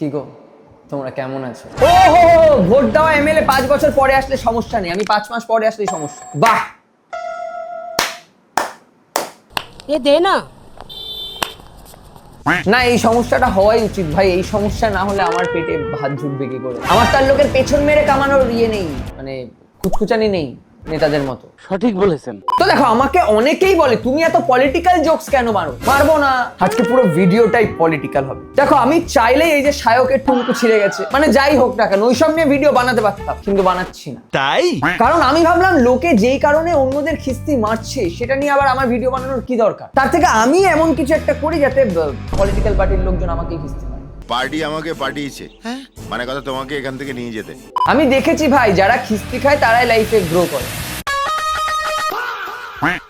কি গো তোমরা কেমন আছো? ও হো ভোট দেওয়া এমএলএ 5 বছর পরে আসলে সমস্যা নেই, আমি 5 মাস পরে আসলেই সমস্যা। বাহ, এ দে না। না এই সমস্যাটা হওয়াই উচিত ভাই। এই সমস্যা না হলে আমার পেটে ভাত জুটবে কি করে? আমার তার লোকের পেছন মেরে কামানোর ইয়ে নেই, মানে খুচখুচানি নেই নেতাদের মতো। সঠিক বলেছেন। তো দেখো, আমাকে অনেকেই বলে তুমি এত পলিটিক্যাল জোকস কেন মারো? মারবো না, আজকে পুরো ভিডিওটাই পলিটিক্যাল হবে। দেখো, আমি চাইলেই এই যে শায়কের টুনকু ছিঁড়ে গেছে, মানে যাই হোক না কেন, ওইসব নিয়ে ভিডিও বানাতে পারতাম, কিন্তু বানাচ্ছি না। তাই কারণ আমি ভাবলাম লোকে যেই কারণে অন্যদের খিস্তি মারছে সেটা নিয়ে আবার আমার ভিডিও বানানোর কি দরকার? তার থেকে আমি এমন কিছু একটা করি যাতে পলিটিক্যাল পার্টির লোকজন আমাকেই খিস্তি মারে। পার্টি আমাকে পাঠিয়েছে, মানে কথা তোমাকে এখান থেকে নিয়ে যেতে। আমি দেখেছি ভাই, যারা খিস্তি খায় তারাই লাইফে গ্রো করে।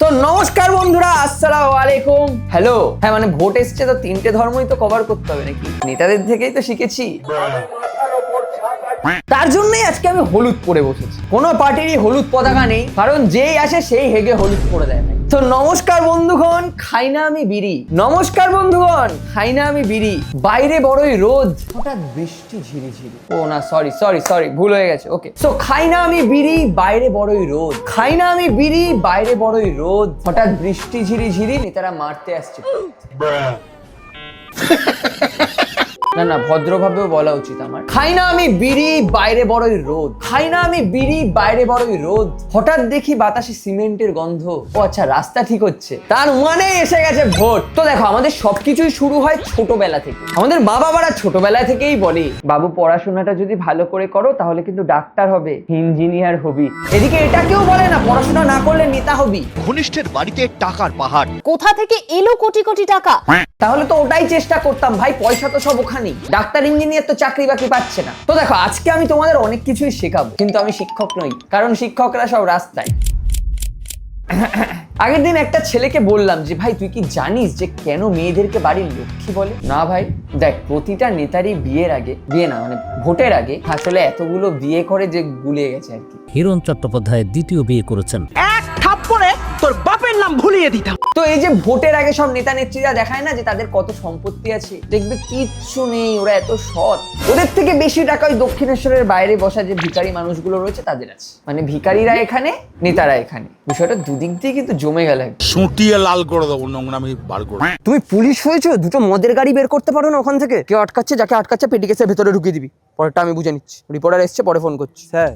তো নমস্কার বন্ধুরা, আসসালামু আলাইকুম। হ্যালো, হ্যাঁ মানে ভোট এসছে তো তিনটে ধর্মই তো কভার করতে হবে নাকি? নেতাদের থেকেই তো শিখেছি। তার জন্যই আজকে আমি হলুদ পরে বসেছি। কোনো পার্টিরই হলুদ পতাকা নেই, কারণ যেই আসে সেই হেগে হলুদ পরে দেয় ভাই। তো নমস্কার বন্ধুগণ, খাই না আমি বিড়ি। নমস্কার বন্ধুগণ, খাই না আমি বিড়ি। বাইরে বড়ই রোদ, হঠাৎ বৃষ্টি ঝিরিঝিরি। ও না, সরি সরি সরি, ভুল হয়ে গেছে। ওকে, তো খাই না আমি বিড়ি, বাইরে বড়ই রোদ। খাই না আমি বিড়ি, বাইরে বড়ই রোদ, হঠাৎ বৃষ্টি ঝিরিঝিরি, নেতারা মারতে আসছে। না না, ভদ্রভাবেও বলা উচিত আমার। খাই না আমি বিড়ি, বাইরে বড়ই রোদ। খাই না আমি বিড়ি, বাইরে বড়ই রোদ, হঠাৎ দেখি বাতাসে সিমেন্টের গন্ধ। ও আচ্ছা, রাস্তা ঠিক হচ্ছে, তার মানে এসে গেছে ভোট। তো দেখো, আমাদের সবকিছুই শুরু হয় ছোটবেলা থেকে। আমাদের মা বাবারা ছোটবেলা থেকেই বলে, বাবু পড়াশোনাটা যদি ভালো করে করো তাহলে কিন্তু ডাক্তার হবে, ইঞ্জিনিয়ার হবি। এদিকে এটা কেউ বলে না পড়াশোনা না করলে নেতা হবি। ঘনিষ্ঠের বাড়িতে টাকার পাহাড়। কোথা থেকে এলো কোটি কোটি টাকা? তাহলে তো ওটাই চেষ্টা করতাম ভাই, পয়সা তো সব ওখানেই। ডাক্তার ইঞ্জিনিয়ার তো চাকরি বাকরি পাচ্ছে না। তো দেখো, আজকে আমি তোমাদের অনেক কিছুই শেখাবো, কিন্তু আমি শিক্ষক নই, কারণ শিক্ষকরা সব রাস্তায়। আগের দিন একটা ছেলেকে বললাম যে ভাই তুই কি জানিস যে কেন মেয়েদেরকে বাড়ির লক্ষ্মী বলে? না ভাই, দেখ প্রতিটা নেতারই বিয়ের আগে, বিয়ে না মানে ভোটের আগে আসলে এতগুলো বিয়ে করে যে গুলিয়ে গেছে আর কি। হিরণ চট্টোপাধ্যায় দ্বিতীয় বিয়ে করেছেন। এক থাপ্পড়ে তোর বাপের নাম ভুলিয়ে দিতাম। তো এই যে ভোটের আগে সব নেতা নেত্রীরা দেখায় না যে তাদের কত সম্পত্তি আছে, দেখবে কিচ্ছু নেই, ওরা এত সৎ। ওদের থেকে বেশি টাকা ওই দক্ষিণেশ্বরের বাইরে বসা যে ভিখারি মানুষগুলো রয়েছে তাদের আছে। মানে ভিখারিরা এখানে, নেতারা এখানে। বিষয়টা দুদিক দিয়ে কিন্তু জমে গেল। সুটিয়ে লাল করে দেবো, নোংরামি বার করে। তুমি পুলিশ হয়েছো, দুটো মদের গাড়ি বের করতে পারো না ওখান থেকে? কেউ আটকাচ্ছে, যাকে আটকাচ্ছে পেটি কেসের ভেতরে ঢুকিয়ে দিবি। পরেরটা আমি বুঝে নিচ্ছি, রিপোর্টার এসছে, পরে ফোন করছি। স্যার,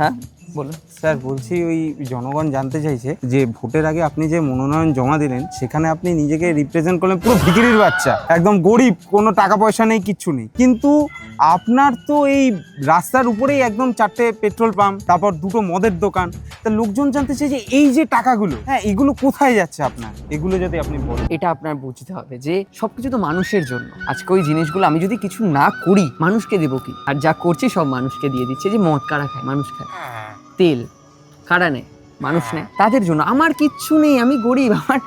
হ্যাঁ বলুন। স্যার বলছি ওই জনগণ জানতে চাইছে যে ভোটের আগে আপনি যে মনোনয়ন জমা দিলেন সেখানে আপনি নিজেকে রিপ্রেজেন্ট করলেন পুরো ভিখিরির বাচ্চা, একদম গরিব, কোনো টাকা পয়সা নেই, কিচ্ছু নেই। কিন্তু আপনার তো এই রাস্তার উপরেই একদম 4টে পেট্রোল পাম্প, তারপর 2টো মদের দোকান। তা লোকজন জানতে চাই যে এই যে টাকাগুলো, হ্যাঁ এগুলো কোথায় যাচ্ছে আপনার, এগুলো যদি আপনি বলেন। এটা আপনার বুঝতে হবে যে সবকিছু তো মানুষের জন্য। আজকে ওই জিনিসগুলো আমি যদি কিছু না করি, মানুষকে দেবো কি? আর যা করছি সব মানুষকে দিয়ে দিচ্ছে। যে মদ কারা খায়? মানুষ খায়। তেল কারা নেয়? মানুষ নেয়। তাদের জন্য আমার কিচ্ছু নেই, আমি গরিব। আমার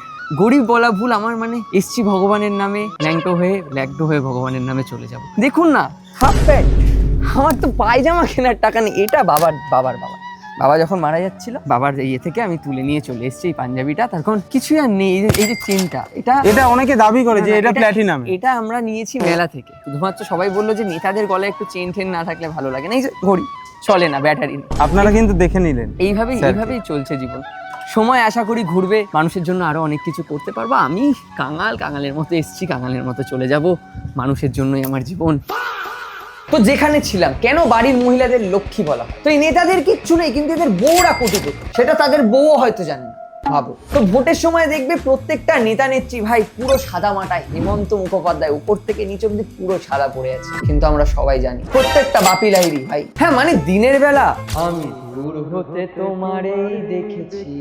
গরিব বলা ভুল, আমার মানে এসছি ভগবানের নামে, ল্যাংটো হয়ে ভগবানের নামে চলে যাব। দেখুন না, হাফ প্যান্ট, আমার তো পায়জামা কেনার টাকা নেই। এটা বাবা যখন মারা যাচ্ছিল, বাবার ইয়ে থেকে আমি তুলে নিয়ে চলে এসেছি এই পাঞ্জাবিটা। তখন কিছুই আর নেই। এই যে চেনটা, এটা অনেকে দাবি করে যে এটা প্ল্যাটিনাম। এটা আমরা নিয়েছি মেলা থেকে। শুধুমাত্র সবাই বললো যে নেতাদের গলায় একটু চেন টেন না থাকলে ভালো লাগে না। এই যে ঘড়ি চলে না, ব্যাটারি নেই। আপনারা কিন্তু দেখে নিলেন। এইভাবেই চলছে জীবন। সময় আশা করি ঘুরবে, মানুষের জন্য আরো অনেক কিছু করতে পারবো। আমি কাঙালের মতো এসেছি, কাঙালের মতো চলে যাব। মানুষের জন্যই আমার জীবন। তো যেখানে ছিলাম, কেন বাড়ির মহিলাদের লক্ষ্মী বলা হয়? তো এই নেতাদের কিচ্ছু নেই, কিন্তু এদের বউরা কোটিপতি, সেটা তাদের বউও হয়তো জানে না। ভাবো তো, ভোটের সময় দেখবে প্রত্যেকটা নেতা নেত্রী ভাই পুরো সাদা মাটায়। হেমন্ত মুখোপাধ্যায় উপর থেকে নিচ অব্দি পুরো সাদা পড়ে আছে, কিন্তু আমরা সবাই জানি প্রত্যেকটা বাপি লাহিড়ী ভাই। হ্যাঁ মানে দিনের বেলা আমি দূর হতে তোমারেই দেখেছি,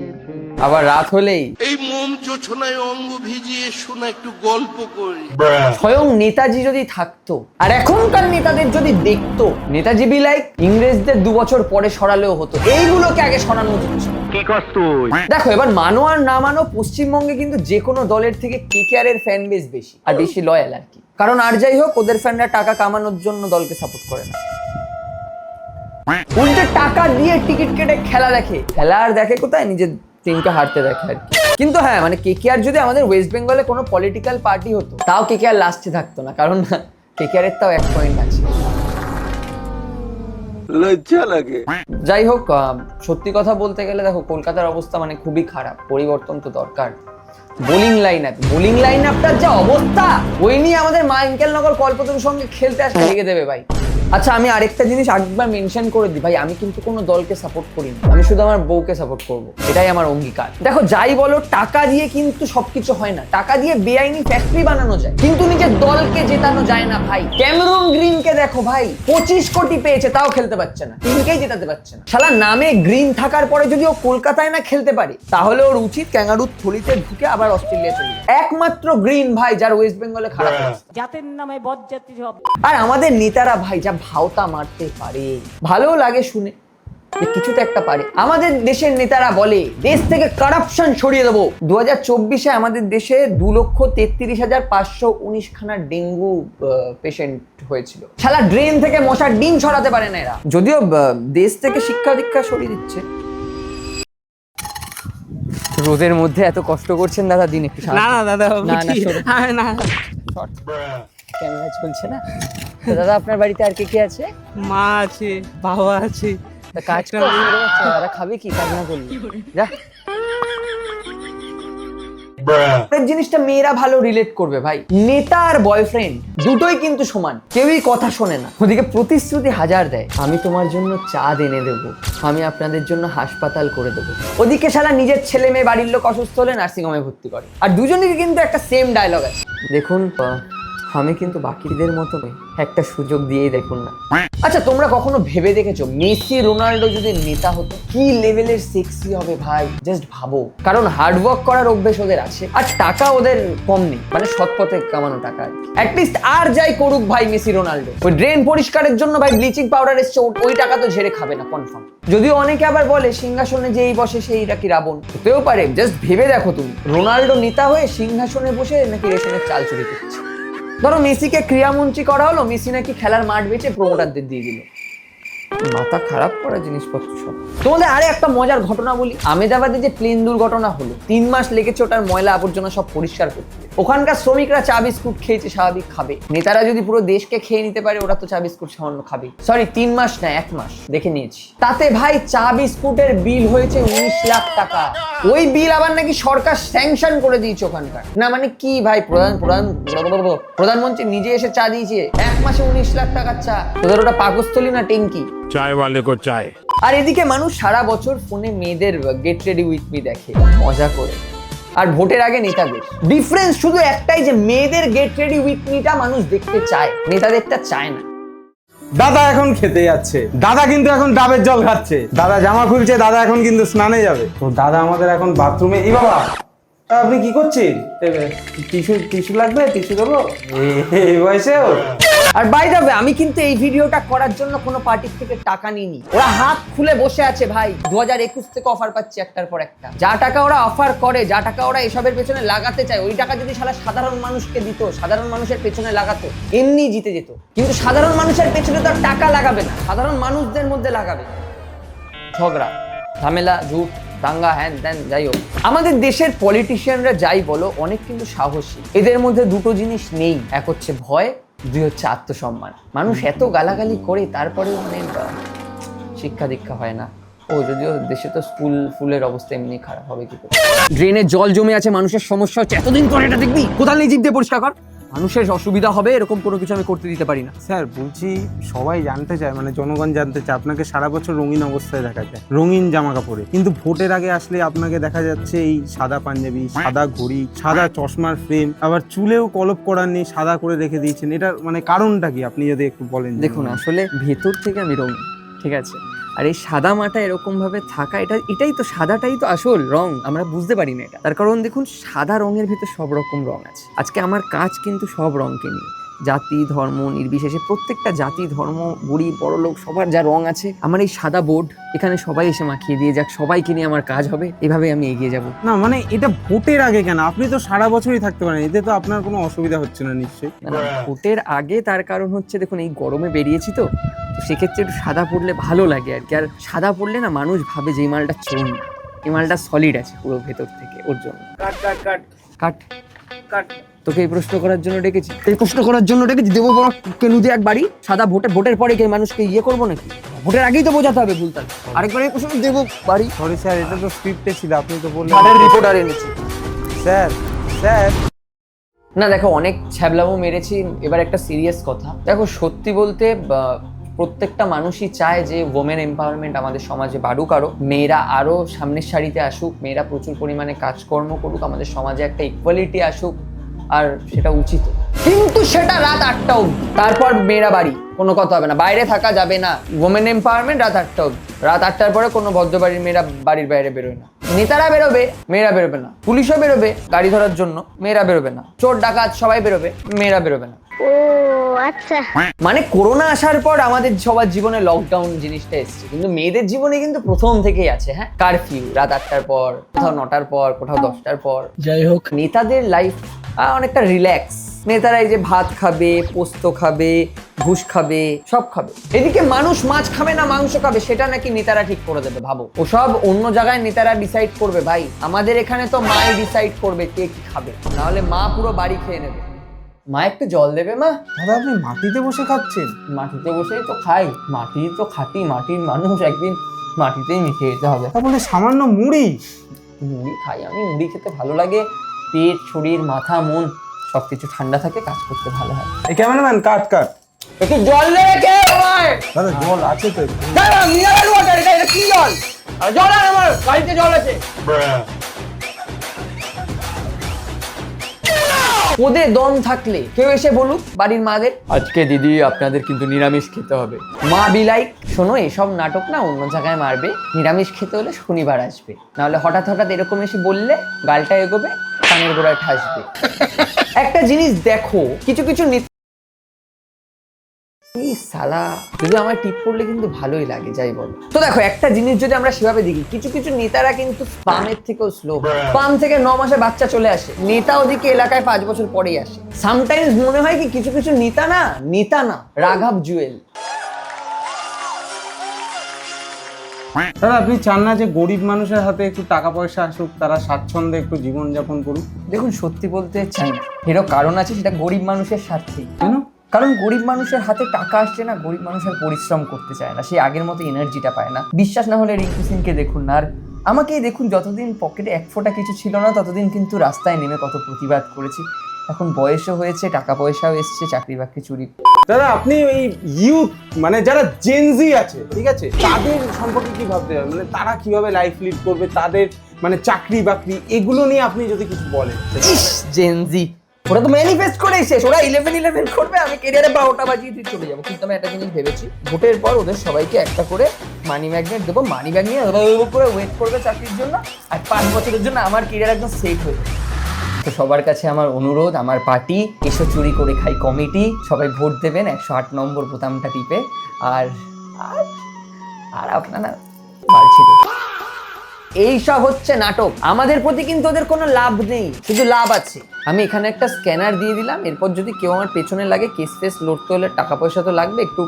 আবার রাত হলেই এই মোম চোছনায় অঙ্গ ভিজিয়ে শোনা একটু গল্প করি। স্বয়ং নেতাজি যদি থাকতো আর এখনকার নেতাদের যদি দেখতো, নেতাজি বি লাইক ইংরেজদের 2 বছর পরে সরালেও হতো। এইগুলোকে আগে সরানো উচিত ছিল। কি কষ্ট? দেখো, এবার মানো আর না মানো, পশ্চিমবঙ্গে কিন্তু যে কোনো দলের থেকে কেকেআর এর ফ্যান বেস বেশি, আর বেশি লয়াল আর কি। কারণ আর যাই হোক, ওদের ফ্যানরা টাকা কামানোর জন্য দলকে সাপোর্ট করে না, উল্টে টাকা দিয়ে টিকিট কেটে খেলা দেখে। খেলা আর দেখে কোথায়? নিজের টিমকে হারতে দেখে আর কি। কিন্তু হ্যাঁ মানে কেকেআর যদি আমাদের ওয়েস্ট বেঙ্গলে কোনো পলিটিক্যাল পার্টি হতো, তাও কেকেআর লাস্টে থাকতো না। কারণ কেকেআরের তাও 1 পয়েন্ট আছে। লজ্জা লাগে। যাই হোক, সত্যি কথা বলতে গেলে দেখো কলকাতার অবস্থা মানে খুবই খারাপ, পরিবর্তন তো দরকার। বোলিং লাইন আপটার যা অবস্থা, ওই নিয়ে আমাদের মাইকেল নগর কল্পতরুর সঙ্গে খেলতে আসলে লেগে দেবে ভাই। আচ্ছা, আমি আরেকটা জিনিস একবার মেনশন করে দিই ভাই, আমি কিন্তু কোনো দলকে সাপোর্ট করি না, আমি শুধু আমার বউকে সাপোর্ট করব, এটাই আমার অঙ্গীকার। দেখো যাই বলো, টাকা দিয়ে কিন্তু সবকিছু হয় না, টাকা দিয়ে বেআইনি ফ্যাক্টরি বানানো যায়, কিন্তু নিজের দলকে জেতানো যায় না ভাই। ক্যামেরুন গ্রিনকে দেখো ভাই, 25 কোটি পেয়েছে, তাও খেলতে পারছে না, টিমকেই জেতাতে পারছে না। শালা নামে গ্রিন থাকার পরে যদি ও কলকাতায় না খেলতে পারে, তাহলে ওর উচিত ক্যাঙ্গারুর থলিতে ঢুকে আবার অস্ট্রেলিয়া চলে যায়। একমাত্র গ্রিন ভাই যার ওয়েস্ট বেঙ্গলে খারাপ অবস্থা। জাতের নামে বজ্জাতি সব। আর আমাদের নেতারা ভাই যা ভাওতা মারতে পারে, ভালো লাগে শুনে যে কিছু তো একটা পারে। আমাদের দেশের নেতারা বলে দেশ থেকে কারাপশন সরিয়ে দেবো। 2024-এ আমাদের দেশে 2,33,519 খানা ডেঙ্গু পেশেন্ট হয়েছিল। শালা ড্রেন থেকে মশার ডিম ছড়াতে পারে না এরা, যদিও দেশ থেকে শিক্ষা দীক্ষা সরিয়ে দিচ্ছে। রোদের মধ্যে এত কষ্ট করছেন দাদা, দিন একটু না না দাদা, না, ঠিক- সরুন। হ্যাঁ, না ক্যামেরা চলছে না তো দাদা, আপনার বাড়িতে আর কে কে আছে? মা আছে, বাবা আছে। তা কাজ করে বেরো যাচ্ছে, দাদা খাবে কি কাজ না করলে? যা। এই জিনিসটা মেয়েরা ভালো রিলেট করবে ভাই। নেতা আর বয়ফ্রেন্ড দুটোই কিন্তু সমান, কেউই কথা শোনে না। ওদিকে প্রতিশ্রুতি হাজার দেয়, আমি তোমার জন্য চাঁদ এনে দেবো, আমি আপনাদের জন্য হাসপাতাল করে দেবো। ওদিকে শালা নিজের ছেলে মেয়ে বাড়ির লোক অসুস্থ হলে নার্সিং হোমে ভর্তি করে। আর দুজনেরই কিন্তু একটা সেম ডায়লগ আছে, দেখুন আমি কিন্তু বাকিদের মতো নই, একটা সুযোগ দিয়েই দেখুন না। আচ্ছা, তোমরা কখনো ভেবে দেখেছো মেসি রোনাল্ডো যদি নেতা হতো কি লেভেলের সেক্সি হবে ভাই? জাস্ট ভাবো, কারণ হার্ডওয়ার্ক করার অভ্যেস ওদের আছে, আর টাকা ওদের কম নেই, মানে সৎ পথে কামানো টাকা। অ্যাটলিস্ট আর যাই করুক ভাই মেসি রোনাল্ডো, ওই ড্রেন পরিষ্কারের জন্য ভাই ব্লিচিং পাউডার এসছে, ওই টাকা তো ঝেড়ে খাবে না কনফার্ম। যদিও অনেকে আবার বলে সিংহাসনে যেই বসে সেই নাকি রাবণ, হতেও পারে। জাস্ট ভেবে দেখো তুমি, রোনাল্ডো নেতা হয়ে সিংহাসনে বসে নাকি রেশনের চাল চুরি করছে। ধরো মেসিকে ক্রীড়ামন্ত্রী করা হলো, মেসি নাকি খেলার মাঠ বেচে প্রমোটারদের দিয়ে দিল। মাথা খারাপ করা জিনিসপত্র সব। তোমাদের আরে একটা মজার ঘটনা বলি, আমেদাবাদে যে প্লেন দুর্ঘটনা হলো, 3 মাস লেগেছে ওটার ময়লা আবর্জনা সব পরিষ্কার করতে। ওখানকার শ্রমিকরা চা বিস্কুট খেয়েছে, স্বাভাবিক খাবে। নেতারা যদি পুরো দেশকে খেয়ে নিতে পারে, ওরা তো চা বিস্কুট সামান্য খাবে। সরি, 3 মাস না 1 মাস, দেখে নিয়েছি। তাতে ভাই চা বিস্কুটের বিল হয়েছে 19 লাখ টাকা। ওই বিল আবার নাকি সরকার স্যাংশন করে দিয়েছে ওখানকার। না মানে কি ভাই, প্রধানমন্ত্রী নিজে এসে চা দিয়েছে, 1 মাসে 19 লাখ টাকার চা। তোদের ওটা পাকস্থলী না ট্যাঙ্কি? চায় ওয়ালে কো চায়। আর এদিকে মানুষ সারা বছর ফোনে মেয়েদের গেট রেডি উইথ মি দেখে মজা করে, আর ভোটের আগে নেতাদের। ডিফারেন্স শুধু একটাই যে মেয়েদের গেট রেডি উইথ মিটা মানুষ দেখতে চায়, নেতাদেরটা চায় না। দাদা এখন খেতে যাচ্ছে, দাদা কিন্তু এখন ডাবের জল খাচ্ছে, দাদা জামা খুলছে, দাদা এখন কিন্তু স্নানে যাবে। তো দাদা আমাদের এখন বাথরুমে। এই বাবা, আপনি কি করছেন? টিস্যু লাগবে? টিস্যু দেবো এই বয়সেও? আর বাই দ্য ওয়ে, আমি কিন্তু এই ভিডিওটা করার জন্য কোনো পার্টির থেকে টাকা নিইনি। ওরা হাত খুলে বসে আছে ভাই, 2021 থেকে অফার পাচ্ছে একটার পর একটা। যা টাকা ওরা অফার করে, যা টাকা ওরা এসবের পেছনে লাগাতে চায়, ওই টাকা যদি শালা সাধারণ মানুষকে দিত, সাধারণ মানুষের পেছনে লাগাতো, এমনি জিতে যেত। কিন্তু সাধারণ মানুষের পেছনে তো আর টাকা লাগাবে না, সাধারণ মানুষদের মধ্যে লাগাবে ঝগড়া, ঝামেলা, ঝুট, দাঙ্গা, হ্যান ত্যান। যাই হোক, আমাদের দেশের পলিটিশিয়ানরা যাই বলো, অনেক কিন্তু সাহসী। এদের মধ্যে দুটো জিনিস নেই, এক হচ্ছে ভয়, 2 হচ্ছে আত্মসম্মান। মানুষ এত গালাগালি করে তারপরেও মানে শিক্ষা দীক্ষা হয় না। ও যদিও দেশে তো ফুলের অবস্থা এমনি খারাপ হবে কি করে। ড্রেনে জল জমে আছে, মানুষের সমস্যা হচ্ছে, এতদিন করে এটা দেখবি, কোথাও নিয়ে জিভ দিয়ে পরিষ্কার কর। মানুষের অসুবিধা হবে এরকম কোনো কিছু আমি করতে দিতে পারি না। স্যার বলছি, সবাই জানতে চায়, মানে জনগণ জানতে চায়, আপনাকে সারা বছর রঙিন অবস্থায় দেখা যায়, রঙিন জামা কাপড়ে, কিন্তু ভোটের আগে আসলে আপনাকে দেখা যাচ্ছে এই সাদা পাঞ্জাবি, সাদা ঘড়ি, সাদা চশমার ফ্রেম, আবার চুলেও কলপ করার নেই, সাদা করে রেখে দিয়েছেন। এটার মানে কারণটা কি আপনি যদি একটু বলেন? দেখুন, আসলে ভেতর থেকে আমি রঙিন, ঠিক আছে, আর এই সাদা মাটা এরকম ভাবে থাকা, এটাই তো, সাদাটাই তো আসল রং। আমরা বুঝতে পারি না এটা, তার কারণ দেখুন সাদা রঙের ভিতর সব রকম রং আছে। আজকে আমার কাজ কিন্তু সব রঙকে নিয়ে, জাতি ধর্ম নির্বিশেষে প্রত্যেকটা জাতি ধর্ম, বুড়ি বড় লোক, সবার যা রং আছে, আমার এই সাদা বোর্ড এখানে সবাই এসে মাখিয়ে দিয়ে যাক, সবাইকে নিয়ে আমার কাজ হবে, এভাবে আমি এগিয়ে যাব। না মানে এটা ভোটের আগে কেন? আপনি তো সারা বছরই থাকতে পারেন, এতে তো আপনার কোনো অসুবিধা হচ্ছে না নিশ্চয়ই? না, ভোটের আগে তার কারণ হচ্ছে দেখুন এই গরমে বেরিয়েছি তো সেক্ষেত্রে একটু সাদা পড়লে ভালো লাগে আর কি। আর সাদা পড়লে না মানুষ ভাবে যে এই মালটা চুন, এই মালটা সলিড আছে পুরো ভেতর থেকে, ওর জন্য। কাট। তোকে এই প্রশ্ন করার জন্য ডেকেছি, এই প্রশ্ন করার জন্য ডেকেছি। দেবো বড় কেনুদে এক বাড়ি সাদা ভোটের পরে কে মানুষকে ইয়ে করবো নাকি? ভোটের আগেই তো বোঝাতে হবে ভুলতাল। আরেকবার এই প্রশ্ন দেবো বাড়ি। সরি স্যার, এটা তো স্ক্রিপ্টে ছিল, আপনি তো বললেন। ঘাটের রিপোর্টার এনেছি। স্যার স্যার না দেখো, অনেক ছ্যাবলামো মেরেছি, এবার একটা সিরিয়াস কথা। দেখো সত্যি বলতে প্রত্যেকটা মানুষই চায় যে ওমেন এম্পাওয়ারমেন্ট আমাদের সমাজে বাড়ুক, আরো মেয়েরা আরো সামনের সারিতে আসুক, মেয়েরা প্রচুর পরিমাণে কাজকর্ম করুক, আমাদের সমাজে একটা ইকুয়ালিটি আসুক, আর সেটা উচিত। কিন্তু সেটা রাত 8টা অবধি, তারপর মেয়েরা বাড়ি, কোনো কথা হবে না, বাইরে থাকা যাবে না। ওমেন এম্পাওয়ারমেন্ট রাত 8টা অবধি, রাত 8টার পরে কোনো ভদ্রবাড়ির মেয়েরা বাড়ির বাইরে বেরোয় না। নেতারা বেরোবে, মেয়েরা বেরোবে না। পুলিশও বেরোবে গাড়ি ধরার জন্য, মেয়েরা বেরোবে না। চোর ডাকাত সবাই বেরোবে, মেয়েরা বেরোবে না। ও আচ্ছা, মানে করোনা আসার পর আমাদের সবার জীবনে লকডাউন জিনিসটা এসেছে, কিন্তু মেয়েদের জীবনে কিন্তু প্রথম থেকেই আছে। হ্যাঁ, কারফিউ রাত 8টার পর, কোথাও 9টার পর, কোথাও 10টার পর। যাই হোক, নেতাদের লাইফ অনেকটা রিল্যাক্স। নেতারা এই যে ভাত খাবে, পোস্ত খাবে, ঘুষ খাবে, সব খাবে। এদিকে মানুষ মাছ খাবে না মাংস খাবে, সেটা নাকি নেতারা ঠিক করে দেবে। ভাবো, ওসব অন্য জায়গায় নেতারা ডিসাইড করবে ভাই, আমাদের এখানে তো মাই ডিসাইড করবে কে কি খাবে, নাহলে মা পুরো বাড়ি খেয়ে নেবে। মা একটু জল দেবে মা? দাদা আপনি মাটিতে বসে খাচ্ছেন? মাটিতে বসেই তো খাই, মাটি তো খাটি, মাটির মানুষ, একদিন মাটিতেই মিশে যেতে হবে। তারপরে সামান্য মুড়ি মুড়ি খাই আমি, মুড়ি খেতে ভালো লাগে, পেট শরীর মাথা মন সবকিছু ঠান্ডা থাকে, কাজ করতে ভালো হয়। এই ক্যামেরাম্যান কাট কাট, একটু জল দেবে কে আমায়? দাদা জল আছে তো? দাঁড়া, মিনারেল ওয়াটার, এটা কি জল? আর জল আর আমার বাড়িতে জল আছে। ওদের দম থাকলে কেউ এসে বলুক বাড়ির মাদের, আজকে দিদি আপনাদের কিন্তু নিরামিষ খেতে হবে। মা বিলাই, শোনো এসব নাটক না অন্য জায়গায় মারবে, নিরামিষ খেতে হলে শনিবার আসবে, নাহলে হঠাৎ হঠাৎ এরকম এসে বললে গালটা এগোবে, কানের গোড়ায় ঠাসবে। একটা জিনিস দেখো, কিছু কিছু সালা যদি আমার টিপ করলে কিন্তু ভালোই লাগে, যাই বলো। তো দেখো একটা জিনিস যদি আমরা সেভাবে দেখি, কিছু কিছু নেতারা কিন্তু স্পামের থেকেও স্লো। স্পাম থেকে 9 মাসে বাচ্চা চলে আসে, নেতা ওদিকে এলাকায় 5 বছর পরেই আসে। সামটাইমস মনে হয় কি কিছু কিছু নেতা না রাঘব জুয়েল। দাদা আপনি চান না যে গরিব মানুষের হাতে একটু টাকা পয়সা আসুক, তারা স্বাচ্ছন্দ্যে একটু জীবনযাপন করুক? দেখুন সত্যি বলতে চাই না, এরও কারণ আছে, সেটা গরিব মানুষের স্বার্থেই। কেন? কারণ গরিব মানুষের হাতে টাকা আসছে না, গরিব মানুষের পরিশ্রম করতে চায় না, সেই আগের মতো এনার্জিটা পায় না। বিশ্বাস না হলে রিঙ্কু সিংকে দেখুন না, আর আমাকেই দেখুন, যতদিন পকেটে 1 ফোঁটা কিছু ছিল না ততদিন কিন্তু রাস্তায় নেমে কত প্রতিবাদ করেছি। এখন বয়সও হয়েছে, টাকা পয়সাও এসছে, চাকরি বাকরি চুরি। দাদা আপনি ওই ইউথ মানে যারা জেনজি আছে, ঠিক আছে, তাদের সম্পর্কে কি ভাবতে হবে, মানে তারা কিভাবে লাইফ লিড করবে, তাদের মানে চাকরি বাকরি এগুলো নিয়ে আপনি যদি কিছু বলেন। জেনজি ওরা তো ম্যানিফেস্ট করেই শেষ, ওরা 11 করবে, আমি ক্যারিয়ারে 12টা বাজিয়ে দিয়ে চলে যাবো। কিন্তু আমি একটা জিনিস ভেবেছি, ভোটের পর ওদের সবাইকে একটা করে মানি ম্যাগনেট দেবো, মানি ব্যাগ নিয়ে করে ওয়েট করবে চাকরির জন্য, আর 5 বছরের জন্য আমার ক্যারিয়ার একদম সেট হয়ে যাবে। তো সবার কাছে আমার অনুরোধ, আমার পার্টি এসো চুরি করে খাই কমিটি, সবাই ভোট দেবেন 108 নম্বর বোতামটা টিপে, আর আর আপনারা বাড়ছি। এইসব হচ্ছে নাটক, আমাদের প্রতি কিন্তু ওদের কোনো লাভ নেই, শুধু লাভ আছে। আমি এখানে একটা স্ক্যানার দিয়ে দিলাম, এরপর যদি কেউ আমার পেছনে লাগে, কেস ফেস লড়তে হলে টাকা পয়সা তো লাগবে, একটু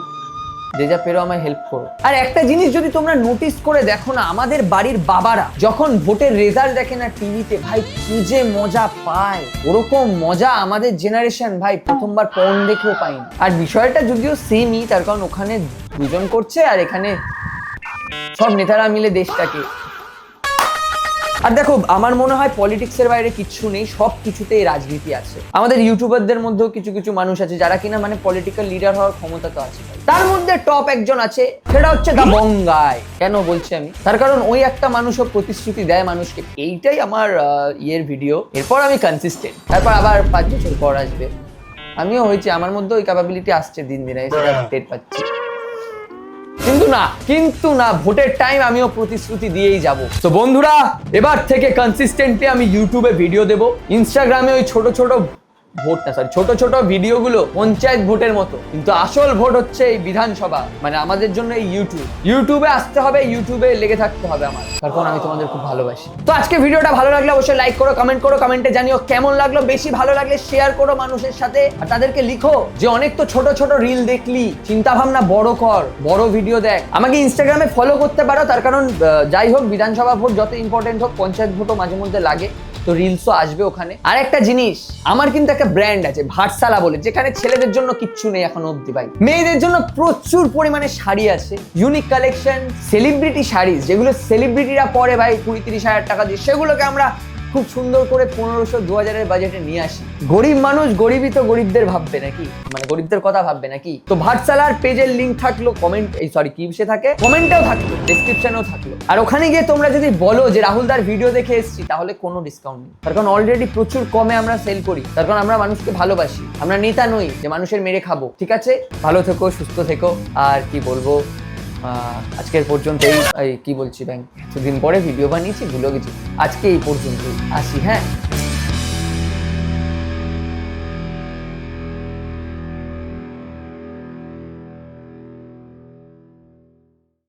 যে যা পেরো আমায় হেল্প করো। আর একটা জিনিস যদি তোমরা নোটিস করে দেখো না, আমাদের বাড়ির বাবারা যখন ভোটের রেজাল্ট দেখে না টিভিতে, ভাই কি যে মজা পায়, ওরকম মজা আমাদের জেনারেশন ভাই প্রথমবার পর্ন দেখেও পাইনি। আর বিষয়টা যদিও সেমই, তার কারণ ওখানে 2 জন করছে আর এখানে সব নেতারা মিলে দেশটাকে। আর দেখো আমার মনে হয় পলিটিক্সের বাইরে কিচ্ছু নেই, সব কিছুতেই রাজনীতি আছে। আমাদের ইউটিউবারদের মধ্যেও কিছু কিছু মানুষ আছে যারা কিনা মানে পলিটিক্যাল লিডার হওয়ার ক্ষমতা তো আছে, তার মধ্যে টপ একজন আছে, সেটা হচ্ছে দা বঙ্গাই। কেন বলছি আমি, তার কারণ ওই একটা মানুষও প্রতিশ্রুতি দেয় মানুষকে। এইটাই আমার ইয়ের ভিডিও, এরপর আমি কনসিস্টেন্ট, তারপর আবার 5 বছর পর আসবে। আমিও হয়েছি, আমার মধ্যে ওই ক্যাপাবিলিটি আসছে দিন দিন, সেটা টের পাচ্ছি। কিন্তু না ভোটের টাইম আমিও প্রতিশ্রুতি দিয়েই যাব। তো বন্ধুরা, এবার থেকে কনসিস্টেন্টলি আমি ইউটিউবে ভিডিও দেব, ইনস্টাগ্রামে ওই ছোট ছোট ভিডিওগুলো পঞ্চায়েত ভোটের মতো, কিন্তু আসল ভোট হচ্ছে এই বিধানসভা, মানে আমাদের জন্য এই ইউটিউবে আসতে হবে, ইউটিউবে লেগে থাকতে হবে আমার, কারণ আমি তোমাদের খুব ভালোবাসি। তো আজকে ভিডিওটা ভালো লাগলে অবশ্যই লাইক করো, কমেন্ট করো, কমেন্টে জানিও কেমন লাগলো। বেশি ভালো লাগলে শেয়ার করো মানুষের সাথে, আর তাদেরকে লিখো যে অনেক তো ছোট ছোট রিল দেখলি, চিন্তা ভাবনা বড় কর, বড় ভিডিও দেখ। আমাকে ইনস্টাগ্রামে ফলো করতে পারো, তার কারণ যাই হোক বিধানসভা ভোট যত ইম্পর্টেন্ট হোক, পঞ্চায়েত ভোটও মাঝে মধ্যে লাগে, তো রিলসও আসবে ওখানে। আর একটা জিনিস, আমার কিন্তু একটা ব্র্যান্ড আছে ভাটসালা বলে, যেখানে ছেলেদের জন্য কিচ্ছু নেই এখনো অব্দি ভাই, মেয়েদের জন্য প্রচুর পরিমাণে শাড়ি আছে, ইউনিক কালেকশন, সেলিব্রিটি শাড়ি, যেগুলো সেলিব্রিটিরা পরে ভাই 20-30 হাজার টাকা দিয়ে, সেগুলোকে আমরা খুব সুন্দর করে 1500-2000 বাজেটে নিয়ে আসি। গরিব মানুষ গরিবই তো গরিবদের ভাববে নাকি, মানে গরিবদের কথা ভাববে নাকি? তো ভাটসালার পেজের লিংক থাকলো কমেন্টেও থাকলো, ডেসক্রিপশনেও থাকলো। আর ওখানে গিয়ে তোমরা যদি বলো যে রাহুলদার ভিডিও দেখে এসেছি, তাহলে কোনো ডিসকাউন্ট নেই, তার কারণ অলরেডি প্রচুর কমে আমরা সেল করি, তার কারণ আমরা মানুষকে ভালোবাসি, আমরা নেতা নই যে মানুষের মেরে খাবো। ঠিক আছে, ভালো থেকো, সুস্থ থেকো, আর কি বলবো, আজকের পর্যন্তই। কি বলছি ভাই, এতদিন পরে ভিডিও বানিয়েছি, ভুলে গেছি, আজকে এই পর্যন্তই, আসি হ্যাঁ।